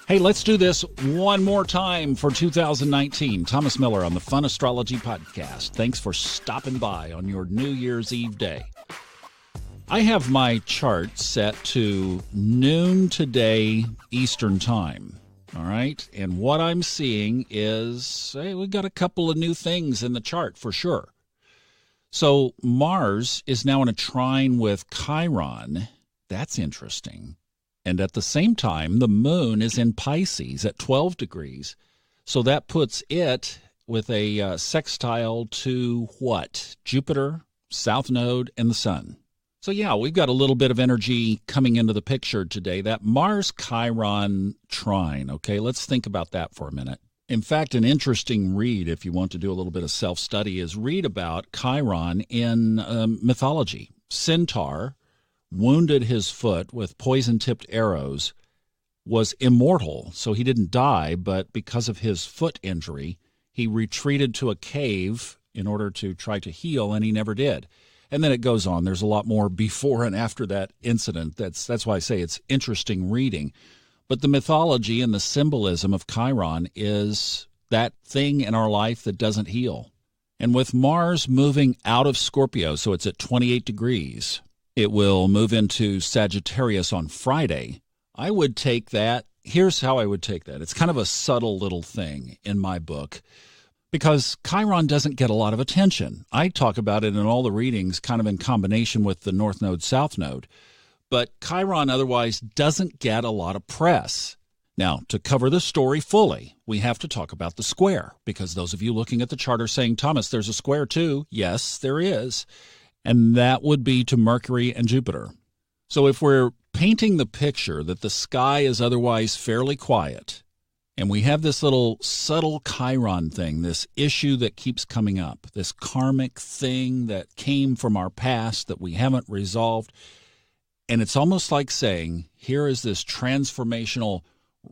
Hey, let's do this one more time for 2019. Thomas Miller on the Fun Astrology Podcast. Thanks for stopping by on your New Year's Eve day. I have my chart set to noon today Eastern Time. All right. And what I'm seeing is, hey, we got a couple of new things in the chart for sure. So Mars is now in a trine with Chiron. That's interesting. And at the same time, the moon is in Pisces at 12 degrees. So that puts it with a sextile to what? Jupiter, South Node, and the Sun. So yeah, we've got a little bit of energy coming into the picture today. That Mars-Chiron trine, okay, let's think about that for a minute. In fact, an interesting read, if you want to do a little bit of self-study, is read about Chiron in mythology. Centaur wounded his foot with poison-tipped arrows, was immortal, so he didn't die, but because of his foot injury, he retreated to a cave in order to try to heal, and he never did. And then it goes on. There's a lot more before and after that incident. That's why I say it's interesting reading. But the mythology and the symbolism of Chiron is that thing in our life that doesn't heal. And with Mars moving out of Scorpio, so it's at 28 degrees, it will move into Sagittarius on Friday. I would take that. Here's how I would take that. It's kind of a subtle little thing in my book because Chiron doesn't get a lot of attention. I talk about it in all the readings kind of in combination with the North Node, South Node. But Chiron otherwise doesn't get a lot of press. Now, to cover the story fully, we have to talk about the square because those of you looking at the chart are saying, Thomas, there's a square too. Yes, there is. And that would be to Mercury and Jupiter. So if we're painting the picture that the sky is otherwise fairly quiet, and we have this little subtle Chiron thing, this issue that keeps coming up, this karmic thing that came from our past that we haven't resolved, and it's almost like saying, here is this transformational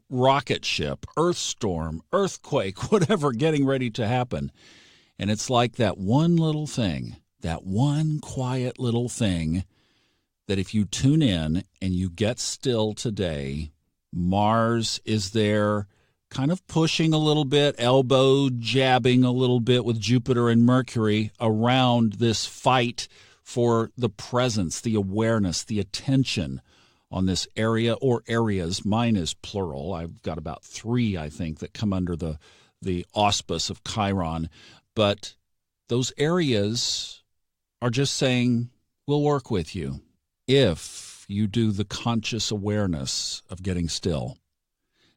rocket ship, earth storm, earthquake, whatever getting ready to happen. And it's like that one little thing, that one quiet little thing that if you tune in and you get still today, Mars is there kind of pushing a little bit, elbow jabbing a little bit with Jupiter and Mercury around this fight for the presence, the awareness, the attention on this area or areas. Mine is plural. I've got about 3, I think, that come under the auspice of Chiron. But those areas are just saying, we'll work with you if you do the conscious awareness of getting still.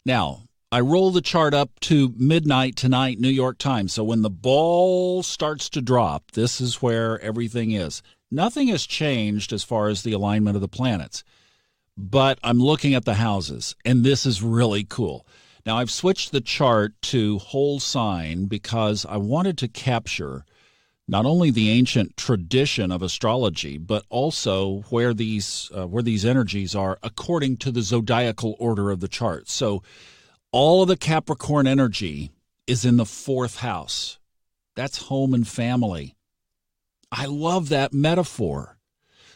Now, I roll the chart up to midnight tonight, New York time. So when the ball starts to drop, this is where everything is. Nothing has changed as far as the alignment of the planets, but I'm looking at the houses, and this is really cool. Now, I've switched the chart to whole sign because I wanted to capture not only the ancient tradition of astrology, but also where these energies are according to the zodiacal order of the chart. So all of the Capricorn energy is in the 4th house. That's home and family. I love that metaphor.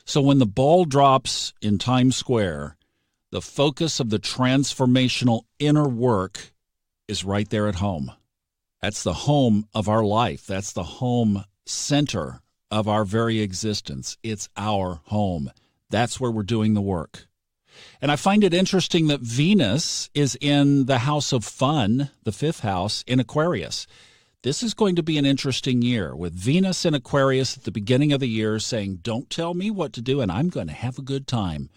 So when the ball drops in Times Square, the focus of the transformational inner work is right there at home. That's the home of our life. That's the home center of our very existence. It's our home. That's where we're doing the work. And I find it interesting that Venus is in the house of fun, the 5th house, in Aquarius. This is going to be an interesting year with Venus in Aquarius at the beginning of the year saying, don't tell me what to do and I'm going to have a good time.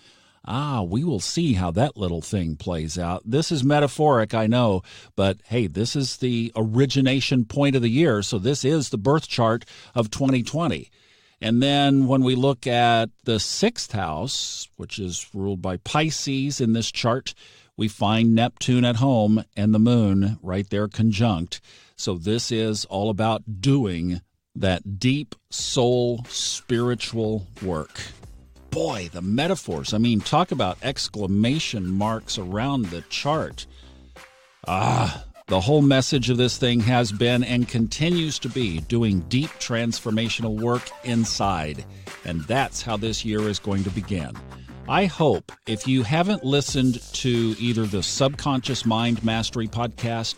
We will see how that little thing plays out. This is metaphoric, I know, but hey, this is the origination point of the year, so this is the birth chart of 2020. And then when we look at the 6th house, which is ruled by Pisces in this chart, we find Neptune at home and the moon right there conjunct. So this is all about doing that deep soul spiritual work. Boy, the metaphors. I mean, talk about exclamation marks around the chart. The whole message of this thing has been and continues to be doing deep transformational work inside. And that's how this year is going to begin. I hope if you haven't listened to either the Subconscious Mind Mastery podcast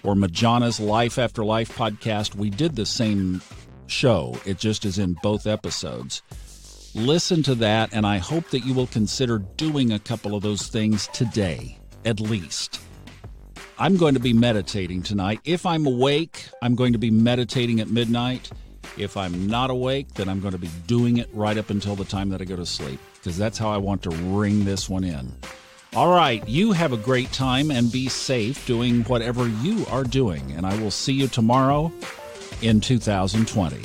or Majana's Life After Life podcast, we did the same show. It just is in both episodes. Listen to that, and I hope that you will consider doing a couple of those things today, at least. I'm going to be meditating tonight. If I'm awake, I'm going to be meditating at midnight. If I'm not awake, then I'm going to be doing it right up until the time that I go to sleep, because that's how I want to ring this one in. All right, you have a great time and be safe doing whatever you are doing, and I will see you tomorrow in 2020.